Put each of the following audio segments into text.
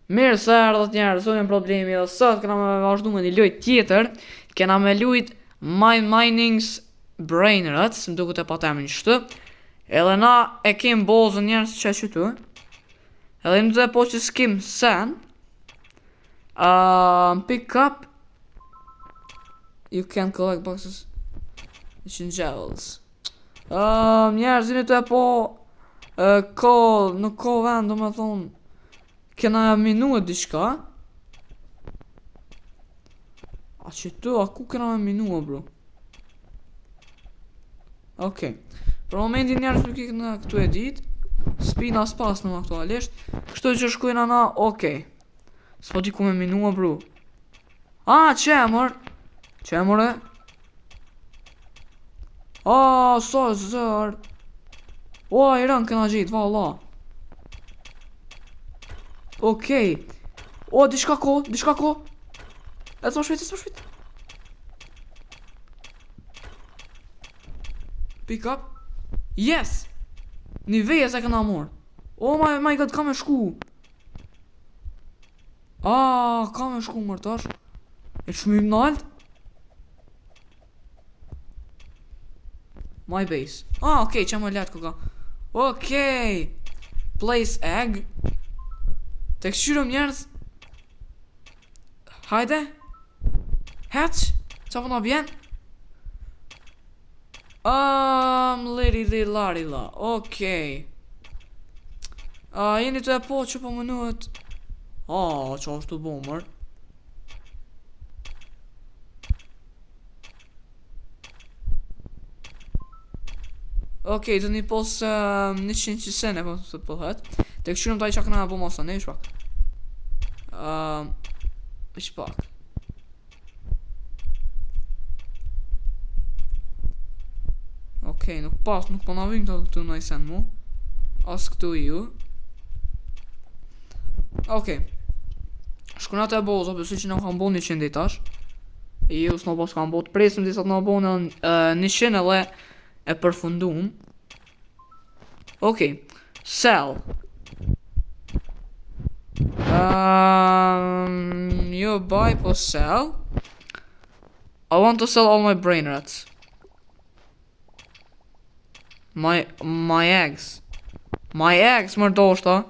Mirë se ardhët njerë, sot një problemi dhe sot këna me vazhdu me një lojt tjetër. Kena me lujt Mining's Brainrot, më duket e patemin qëtë. Edhe na e kem bozën njerës që e qëtu. Edhe në të po që s'kim sen. Pick up. You can collect boxes. Ishin jewels. Njerës zini të e po nuk ko vend, do me thonë. Kena minua diçka. A që tu, a ku kena me minua bro? Okej. Për momentin njerës nuk i këna këtu e dit. Spina s'pas në aktualisht. Kështu që shkujna na, okej. S'po di ku me minua bro. Qemër. Qemër e. So zër. I rën këna gjitë, valla. Okej. Diçka ko. E të më shpejt. Pick up. Yes. Niveja se këna mor. Oh my god, ka me shku. Ka me shku mërtash. E shmim nalt. My base. Okej, që më letë këka. Okej. Place egg. Të këshyrëm njerës. Hajde. Hatch. Qa përna bjen? Larila. Okej. Jeni të e po që po mënuet. Qa është të bomër. Okej, të një pos 100 qisene po të pëllet. Të këshyrëm taj që këna e bo masa, ne ish pak. Ish pak. Okej, nuk po na vim këtu në i sen mu. As këtu ju. Okej. Shkuna të e bo, zobe si që në kam bo 100 ditash. Ju s'no po s'kam bo të presim disa të në bo në 100 edhe e përfundum. Okej. Sell. You buy po sell. I want to sell all my brain rats. My eggs. My eggs, më ndoshta.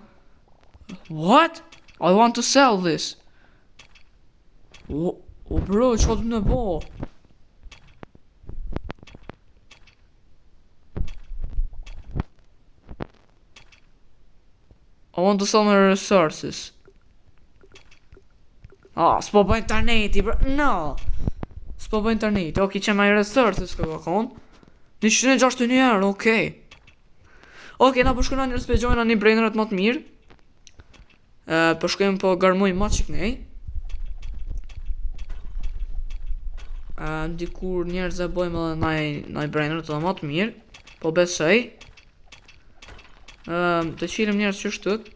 What? I want to sell this. Bro, që të në bo? I want to sell my resources. S'po bëj interneti, bro. No. S'po bëj interneti. Okej, që my resources këka kon. 161 euro, okej. Okej, na përshkuna një rëspejgjojna një brainrat më të mirë. Përshkojmë po garmoj ma qik nej. Dikur njerëz e bojmë edhe naj brainrat edhe më të mirë. Po besoj. Të qirem njerës që shtët.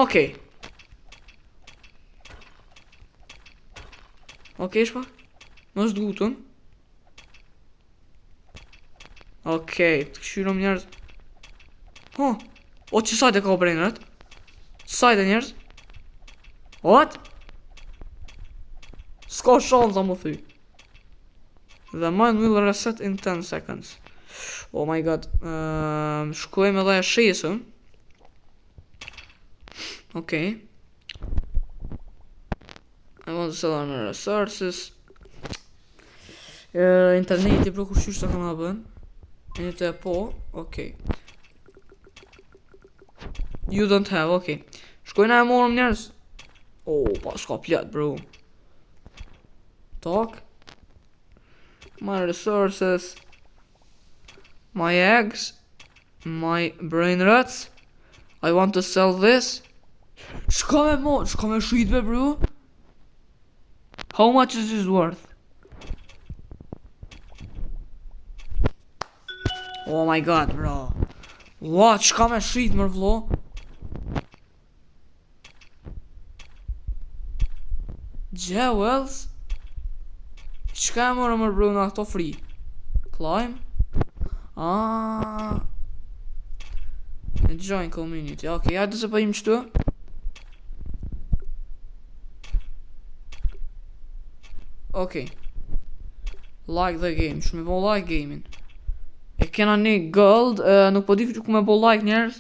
Okej. Okej, shpa. Më s'dgutëm. Okej, të këshyrëm njerës. Që sajt e ka brainrat? Sajt e njerës? What? S'ka shansa më thy. The mine will reset in 10 seconds. Oh my god. Shkojmë edhe e shesëm. Okej. I want to sell on resources. Interneti bro kur qysh të këna bën. Një të e po. Okej. You don't have, okej. Shkojnë e morëm njerës. Pa s'ka plet bro. Tak. My resources. My eggs. My brain rats. I want to sell this. Shka me shrit me bro. How much is this worth? Oh my god bro. What? Shka me shrit me vlo. Jewels. Shka e morë më bro në ato free. Climb. Join community. Okej, hajde se po im qëtu. Okej. Like the game, që me bo like gamein. E kena një gold, nuk po di që ku me bo like njerës.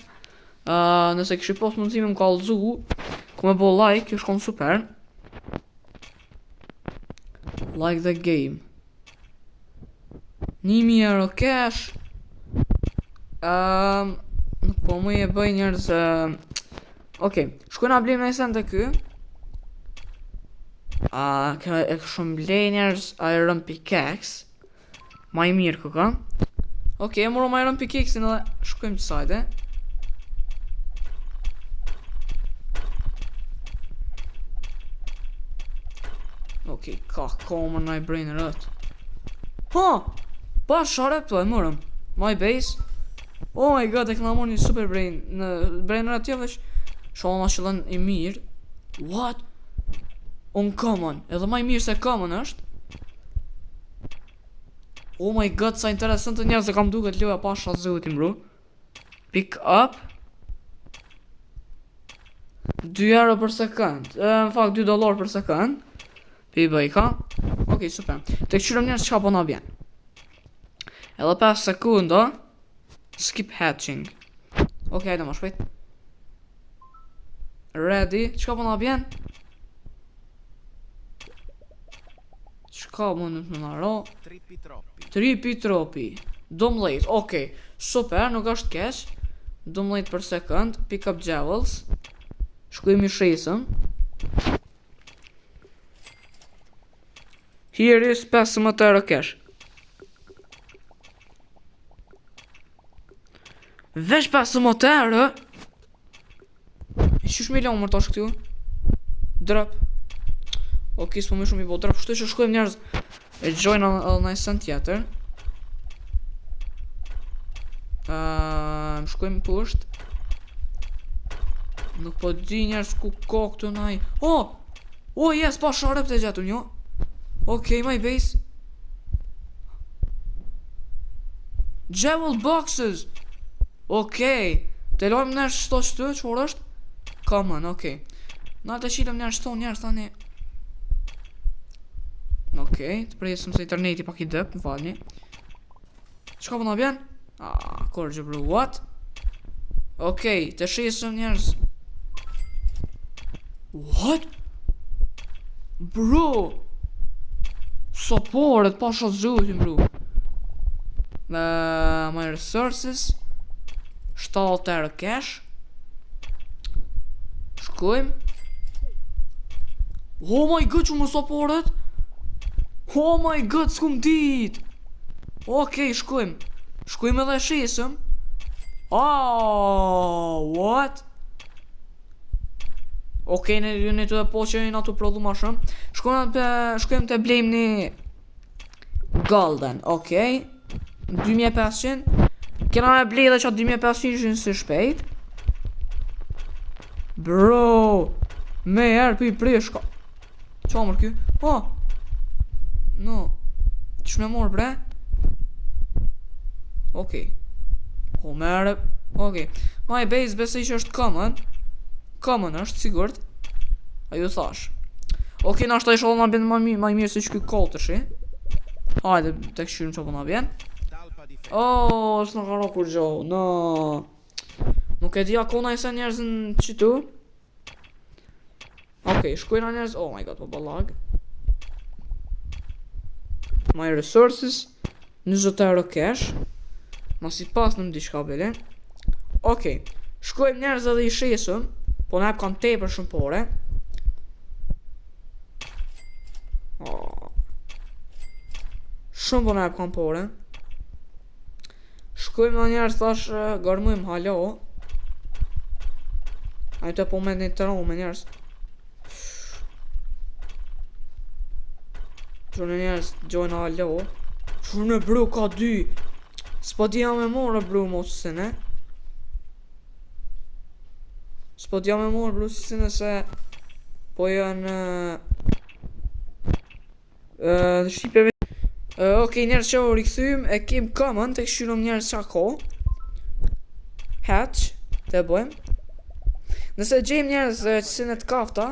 Nëse kështu post mundësime më kallëzu, ku me bo like, kjo shkon super. Like the game. 1000 euro cash. Nuk po mu e bëj njerës. Okej, shkojna blejmë në esen të kë. E shumë blej njerës Iron Pickaxe. Ma i mirë këka. Okej, e moro Iron Pickaxe-in edhe shkojmë të sajte. Okej, ka komër në i brain rët. Ha! Pa share pëto e mërëm. My base. Oh my god, e këna mor një super brain. Në brain rët tjo vesh shumë ma qëllën i mirë. What? Uncommon, edhe ma i mirë se common është. Oh my god, sa interesant të njerës dhe kam duket loja pa shazutin bro. Pick up 2 euro për sekund. Në fakt 2 dolar për sekund. Pi bëj ka. Okej, super. Të këqyrëm njerës që ka po na bjen. Edhe 5 sekunda. Skip hatching. Okej, hajde ma shpejt. Ready. Që ka po na bjen? Qka mundet me naro? Tripi tropi. Domlejt, okej. Super, nuk është kesh. Domlejt për sekund. Pick up jewels. Shkujmë i shesëm. Here is 15 euro cash. Vesh 15 euro? Qysh milion mërë tash këtu? Drop. Okej, s'po më shumë i bo drop. Shtu që shkojmë njerëz. E join në esen tjetër. Shkojmë pusht. Nuk po di njerëz ku ka këtu naj. Oh! Oh yes, pa sharep të gjatë njo. Okej, my base. Jewel boxes. Okej. Të lojmë njerëz shto qëtu, qëfor është? Common, okej. Na të qilëm njerëz shto njerëz tani. Okej, të presëm se interneti pak i dëp, më falni. Qka po na bjen? Korgjë bro, what? Okej, të shesëm njerëz. What? Bro! Supportet, pa shazutin bro. My resources 7 euro cash. Shkojmë. Oh my god, që më supportet? Oh my god, s'kum dit. Okej, shkojmë. Shkojmë edhe shesëm. What? Okej, në të dhe po që në të prodhu ma shumë. Shkojmë të blejmë një golden, okej. 2500. Kena me blej dhe që 2500 ishën si shpejt. Bro, me herë për i prishka. Qa mërë kjo? No. Që me morë bre? Okej. Merë. Okej. My base besej që është common. Common është, sigurt. A ju thash. Okej, na shta i shodhë na bjen ma mirë se që kjo koll të shi. Hajde, të këshyrim që po na bjen. S'na ka ro kur gjohë, no. Nuk e di akona i se njerëz në qitu. Okej, shkojna njerëz, oh my god, po balag. My resources 20 euro cash. Mas i pas në mdi shka bele. Okej, shkojmë njerëz edhe i shesëm. Po në ep kanë tepër shumë pore. Shumë po në ep kanë pore. Shkojmë në njerëz thash garmujmë halo. A të po me një të ronë me njerëz. Që në njerëz gjojnë halo. Që në bru ka 2. S'po d'ja me morë bru mo që se ne. S'po d'ja me morë bru që se ne se po janë shqipeve. Okej, njerës që u rikëthym e kem common të këshyrum njerës qa ko. Hatch. Të bojmë. Nëse gjejmë njerëz që të kafta,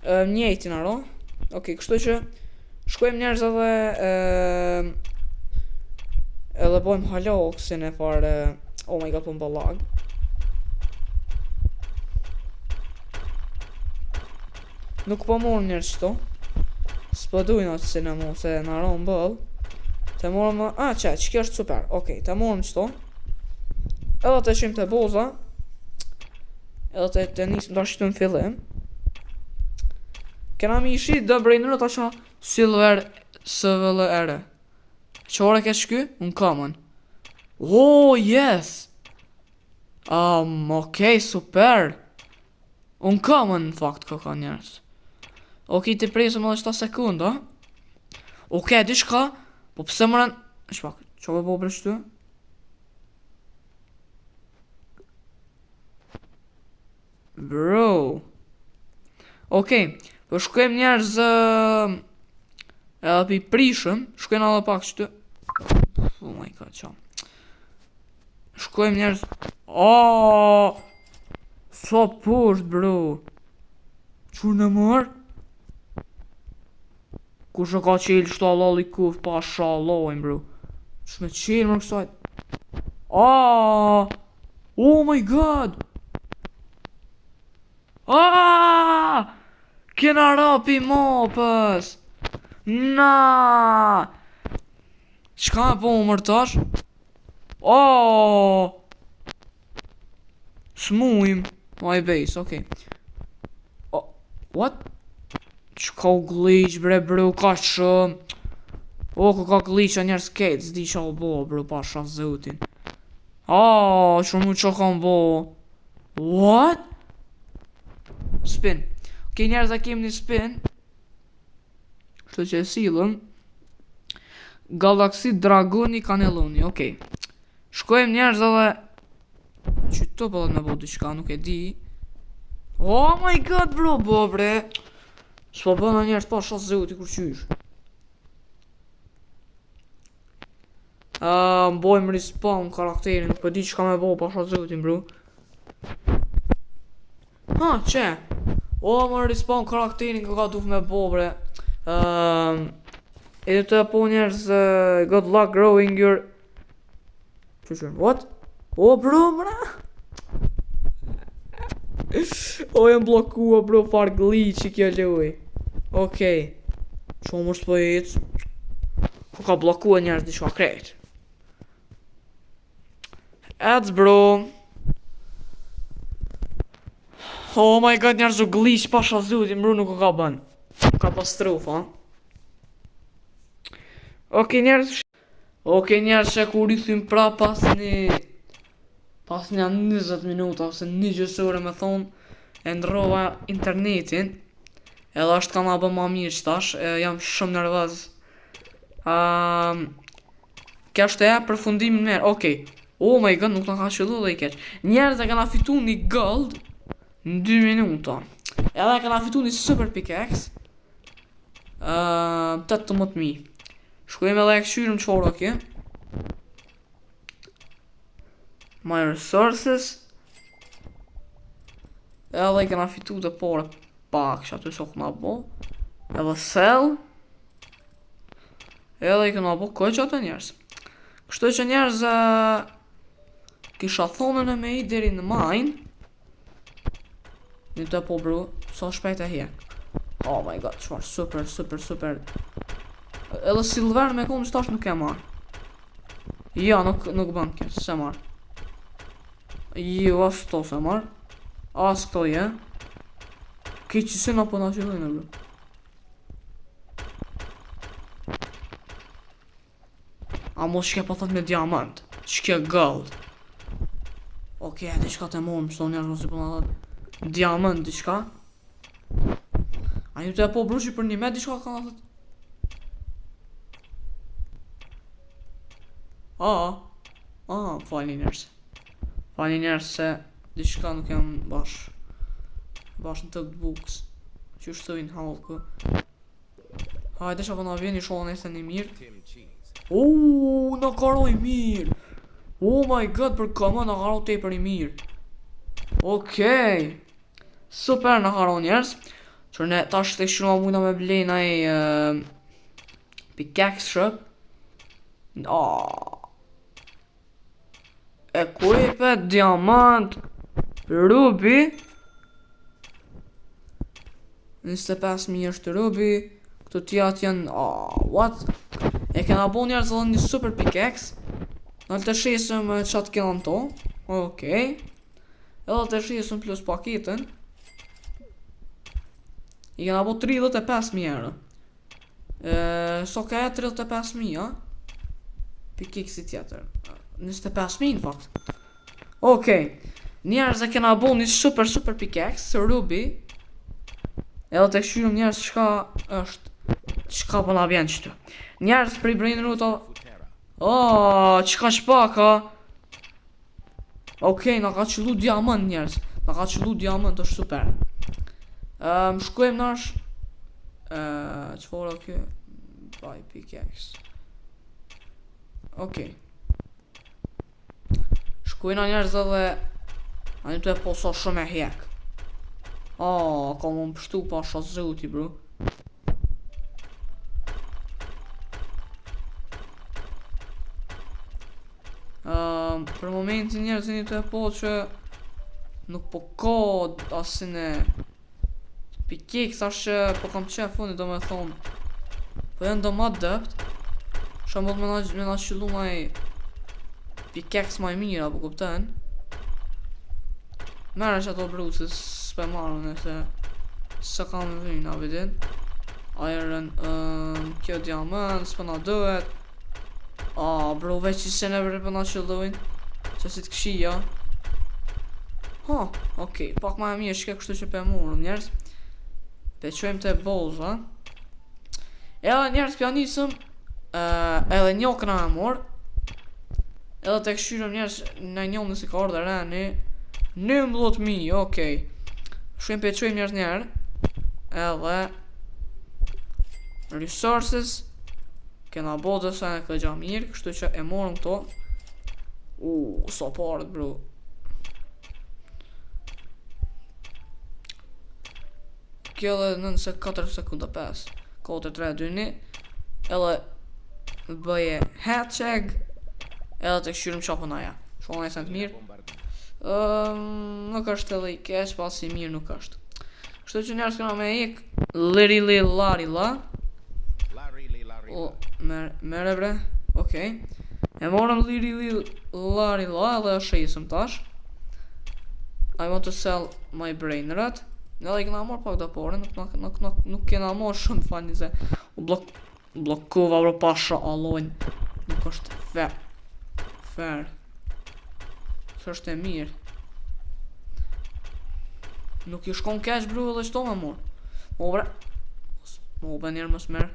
njëjtin aro. Okej, kështu që shkojmë njerëz edhe bojmë haloksin e fare. Oh my god, po më lag. Nuk po morëm njerëz qëto. S'po dujnë atë si në mu, se në aron bëll. Të morëm, që kjo është super. Okej, të morëm qëto. Edhe të shim të boza. Edhe të nisëm të ashtu në fillim. Kena mi ishi dë brainrot asha silver SVLR. Qore ke shky? Unë common. Oh, yes! Okej, super! Unë common në fakt ka njerës. Okej, të presëm edhe 7 sekunda. Okej, di shka? Po pëse mëran... Shpak, që me po breshtu? Bro. Okej, po shkojmë njerëz edhe pi prishëm, shkojmë edhe pak qëtë. Oh my god, qa. Shkojmë njerëz. Sa poshtë, bro. Qur në mërë? Kushe ka qelë qëta lalli kuf, pa shalojnë, bro. Shme qelë mërë kësajt. Oh my god. Kena rapi mopës. Na. Qka me po më mërtash? Smujm. My base, okej. What? Qka u glitch bre bro, ka shumë. Ka glitch a njerë skate, zdi qa u bo bro, pasha zotin. Shumë qa kam bo. What? Spin. Okej, njerëz a kem një spin. Shtu që e silëm. Galaxy Dragoni Kaneloni, okej. Shkojmë njerëz edhe. Qyto pëllet me bo diçka, nuk e di. Oh my god bro, bo bre. S'po bëna njerëz pa shas zoti kur qysh. Mbojmë respawn karakterin, nuk po di çka me bo pa shas zotin bro. Që? Më respawn karakterin ka duf me bo bre. E të po njerëz good luck growing your... What? Bro bra. Jem blokua bro, far glitch i kjo luj. Okej. Shumë është po jetë. Ku ka blokua njerëz diçka krejt. Ads bro. Oh my god, njerëz u glitch pa shazutin bro, nuk ka bën. Katastrofa. Okej njerëz që ku rithim pra pas një 20 minuta ose një gjysore me thonë. E ndrova internetin. Edhe ashtë ka ma bë ma mirë qëtash. Jam shumë nervëz. Kja është e përfundimin merë. Okej. Oh my god, nuk në ka qëllu dhe i keq. Njerëz e kana fitu një gold në 2 minuta. Edhe e kana fitu një super pickaxe 18.000. Shkojmë edhe e këshyrëm qora kje. My resources. Edhe i kena fitu të pare pak që aty so këna bo. Edhe sell. Edhe i kena bo këj që atë njerës. Kështu që njerës kisha thonën e me i deri në mine. Një të po bro, sa shpejt e hjek. Oh my god, qëfar super. Edhe silver me konë qëtash nuk e marr. Ja, nuk bën kjo, se marr. Jo, as to se marr. As këto je. Ki që sina po na qëllojnë bro. A mos shke po thot me diamant. Shke gold. Okej, diçka të morëm, shto njerë nësi po na thot diamant diçka. A ju të e po brushi për një me diçka ka na thot. Falni njerës se diçka nuk jam bash në të books. Që shtojnë halko. Hajde që po na vjen një shohën e se një mirë. Në karoj mirë. Oh my god, për kama në karoj te për një mirë. Okej. Super në haron njerës. Që ne tash të kështu ma mujna me blejnë ai pickaxe shëp. Equipe, diamant, ruby. 25.000 është ruby. Këto tjat janë, what? E kena bo njerës edhe një super pickaxe. Në të shesëm qatë kena në to. Okej. Edhe të shesëm plus paketën. I kena bo 35.000 euro. So ka e 35.000, pickaxe tjetër 25.000 në fakt. Okej. Njerës e kena bo një super pickaxe ruby. Edhe të këshyrëm njerës qka është. Qka po na bjen qëtu. Njerës prej brain root qka shpaka. Okej, na ka qëllu diamant njerës. Na ka qëllu diamant, është super. Shkojmë nash. Qëfar o kjo? Buy pickaxe. Okej. Shkojna njerës edhe. Ani të e poso shumë e hek. Ka më pështu pasha zoti bro. Për momentin njerës një të e po që nuk po ka asin e pickaxe ashtë që po kam qef fundi do me thonë. Po janë do ma dëpt. Shambot me na qëllu maj pickaxe maj mira po kupten. Merë që ato bro se s'pe marrë nëse së kam në vynë avidin. Iron, kjo diamant, s'pe na dohet. Bro veç që se never për na qëllojnë. Që si t'këshia. Okej, pak ma e mirë shke kështu që pe morëm njerës. Pe qojmë të boza. Edhe njerës pja nisëm. Edhe njo këna e morë. Edhe të këshyrëm njerës në njo nësi ka orë dhe reni. 19.000, okej. Shkojmë pe qojmë njerës njerë. Edhe resources. Kena bo dhe sa e këgja mirë. Kështu që e morëm këto. So parët bro. Kjo dhe 94 sekunda 5 4, 3, 2, 1. Edhe bëje hatch egg. Edhe të këshyrëm qapën aja. Shumë e sent mirë. Nuk është edhe i kesh, pasi mirë nuk është. Kështu që njerës këna me ik. Lirili larila. Mere bre. Okej. E morëm lirili larila. Edhe është shesëm tash. I want to sell my brain rot. Edhe i këna morë pak dhe pore. Nuk kena morë shumë fani se u blokova bro pasha allojnë. Nuk është fair. Që është e mirë. Nuk i shkon kesh bro edhe qëto me morë. Mo bre njerë mos merë.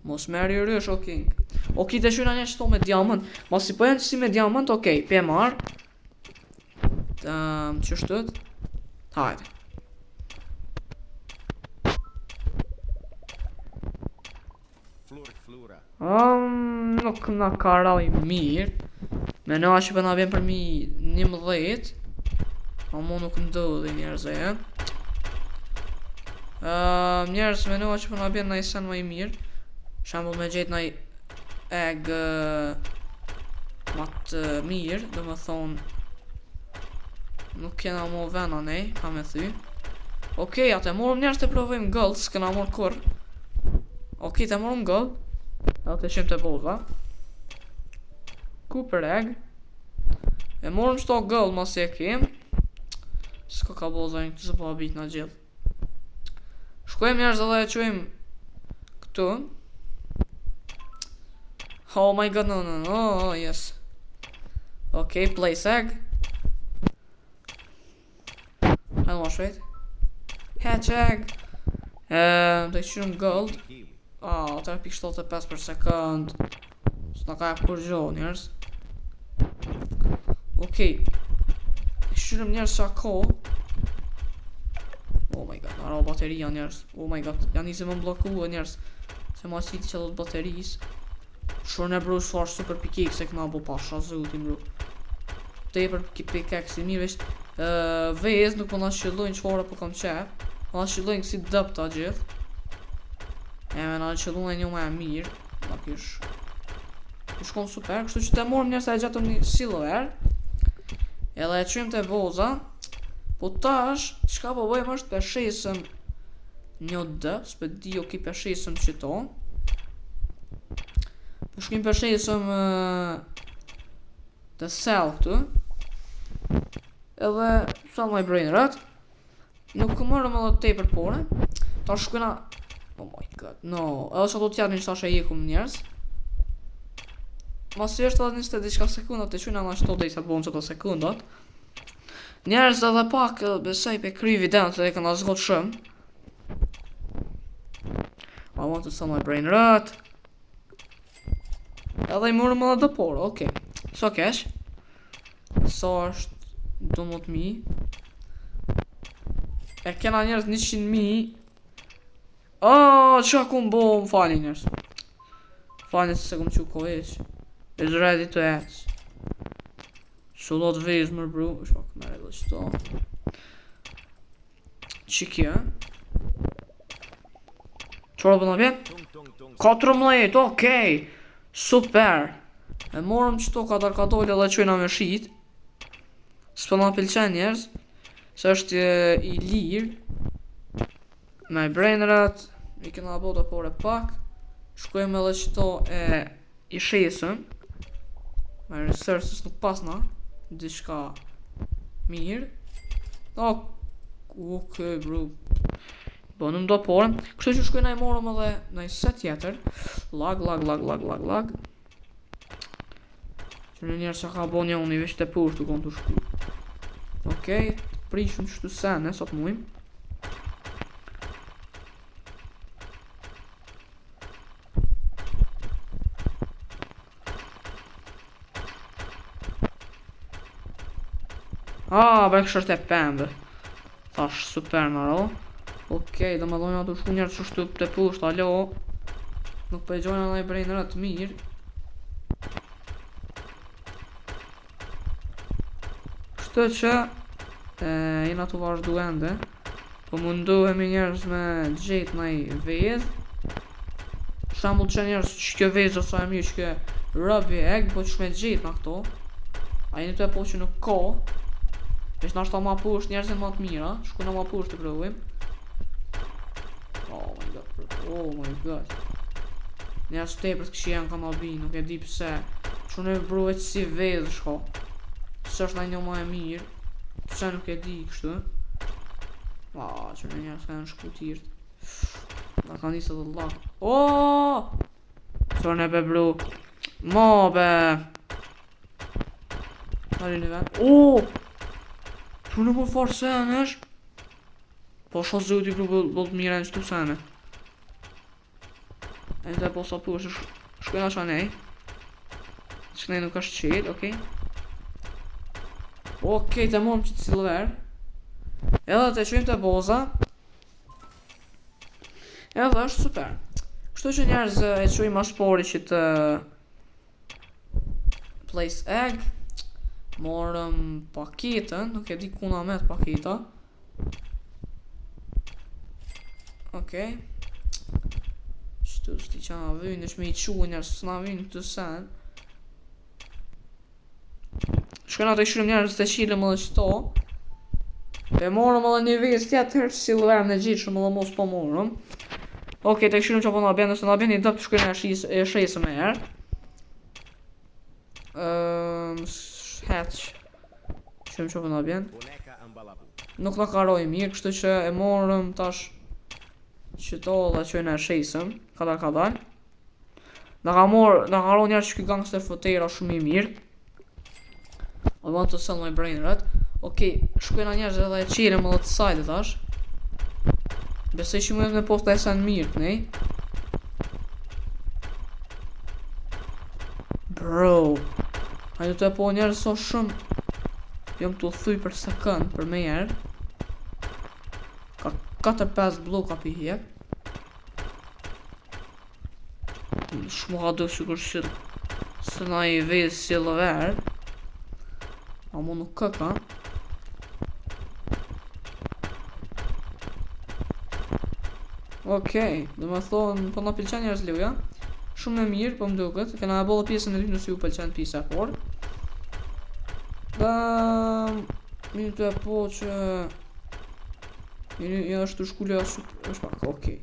Mos merë i rësh okej. Okej të shyna një qëto me diamant. Mas si po janë si me diamant okej. Pe marë. Që shtët. Hajde. Nuk na karaj mirë. Me në që për na vjen për mi 11. Mo nuk ndodhi njerëz e. Njerëz me në që për na vjen na i sen më i mirë. Shambull me gjetë na i egg matë mirë. Dhe me thonë nuk kena mo vena nej, ka me thy. Okej, atë e morëm njerëz të provojmë gold, s'kena morë kur. Okej, të morëm gold. Edhe të shimë të boza. Cooper egg. E morëm shto gold mas e kem. S'ka ka boza një këtë se po abit në gjithë. Shkojmë njerëz edhe e qojmë këtu. Oh my god, no, yes. Okej, place egg. Hajde ma shvejt. Hatch egg. Dhe qyrëm gold. 3.75 për sekund. S'na ka e kur gjo njerës. Okej. Qyrëm njerës qa ko. Oh my god, nara o bateria njerës. Oh my god, janë nisi më mbloku njerës. Se ma qiti që do të bateris. Shurën e bro shfar super pickaxe se këna bo pasha zëutin bro. Te për pickaxe i mirë veç vezë, nuk po na qëllojnë çfarë po kam qef. Po na qëllojnë si dëpta gjithë. E me na qëllojnë një më e mirë. Ma kish shkon super, kështu që të morëm njerë sa e gjatëm një silver. Edhe e qym të voza. Po tash, çka po bëjmë është peshesëm një dëp, s'pe di o ki peshesëm qëto. Po shkim peshesëm të sell këtu. Edhe, sell my brainerat. Nuk mërëm edhe te për pore. Ta shkujna. Oh my god, no. Edhe që do t'jatë një qëta që e jekum njerës. Masi është edhe njështë e diçka sekundat të qyna nga shto dhe i sa bon qëta sekundat. Njerës edhe pak besoj pe kry videon të dhe këna zgot shumë. I want to sell my brain rot. Edhe i mërëm edhe dëpore, okej. So kesh. So është 12.000. E kena njerës 100.000. Qa ku mbo më fali njerës. Fali se kom që ko ish. Is ready to act. So lot vez më bro. Është pak më edhe qëto. Qikja. Qora për në vjen? 14, okej. Super. E morëm qëto ka dole dhe qojna me shit. S'po na pëlqen njerës. Se është i lirë. Me brainerat. I kena bota por e pak. Shkojmë edhe qëto e i shesëm. Me researches nuk pasna. Dishka mirë. Okej bro. Bënëm do porën. Kështu që shkojna i morëm edhe në i set tjetër. Lag. Që në njerë që ka bo një unë i veç të pur të konë të shku. Okej, prishëm qështu sene, sot mujmë. Bre kështë është e pëmbë. Thash, super në ro. Okej, do me dojnë ato shku njerë që shtu të pusht, alo. Nuk për e gjojnë anaj brejnërat mirë. Kështë që jena të vazhdu ende. Po mundohemi njerës me gjetë naj vezë. Shambull që njerës që kjo vezë ose e mirë që kjo rëbi egg, po që me gjetë në këto. A jeni të e po që nuk ko. Vesh nashta ma pusht njerëzën ma të mira. Shku na ma pusht të provojmë. Oh my god. Njerëz të tepër të këshien ka ma bi, nuk e di pëse. Që në bro veç si vezë shko. Pëse është na një ma e mirë. Pëse nuk e di kështu. Që në njerëz ka në shku tirt. Da ka njësë dhe lak. Që në be bro. Ma be. Mari në vend. Që në po farë sene është. Po shos zëti bro bëllë të mire në qëtu sene. E në të e po sa push. Shkojna qa nej. Që nej nuk është qitë, okej. Okej, të morëm qitë silver. Edhe të qojmë të boza. Edhe është super. Kështu që njerëz e qojmë aspori që të place egg. Morëm paketën, nuk e di kuna me të paketa. Okej. Qëtu s'ti që nga vynë, është me i quë njerës s'na vynë këtë sen. Shkojna të ishrim njerës të qilëm edhe qëto. Pe morëm edhe një vez tjetër, silver në gjithë shumë edhe mos po morëm. Okej, të ishrim që po nga bjen, nëse nga bjen i dëpë të shkojna e shesë me herë. Hatch. Shumë që përna bjen. Nuk në karoj mirë, kështu që e morëm tash qëto dhe që në e shesëm. Kadar. Në ka ro njerë që këj gangster fotera shumë i mirë. I want to sell my brainerat. Okej, shkojna njerës edhe e qirem edhe të sajtë tash. Besoj që më me posta e sen mirë të nej. Bro. Hajde të e po njerë so shumë. Jom të thuj për sekund për me njerë. Ka 4-5 bloka për hjek. Shumë ha do sikur që se na i vejtë si lëverë. A mu nuk këka. Okej, do me thonë, po na pëlqen njerëz loja. Shumë e mirë, po më duket. Kena e bollë pjesën e dy nëse ju pëlqen pjesa e parë. Minutë e po që... Ja është të shkullja është pak, okej.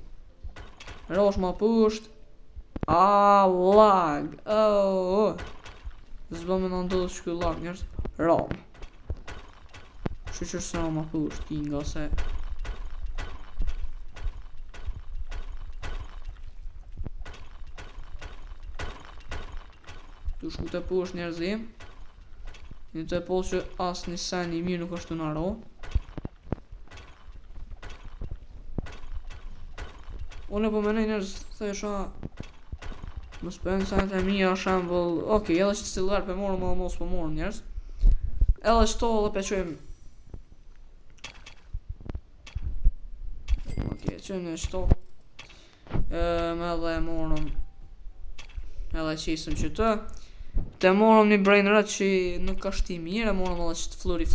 Rosh ma pusht. Lag. Zba me në ndodhë që kjo lag njerës. Ram. Shqyqër se ma pusht, kinga se... Tu shku të pusht njerëzim. Një të po që asë një sen i mirë nuk është të naro. Unë po menoj njerëz thesha mos përën sen të mija shembull. Okej, edhe që të cilëgar për morëm edhe mos për morëm njerëz. Edhe qëto edhe peqojmë. Okej, qëmë në qëto. Me edhe e morëm. Edhe qisëm që të. Te morëm një brain rat që nuk është i mirë, e morëm edhe që të fluri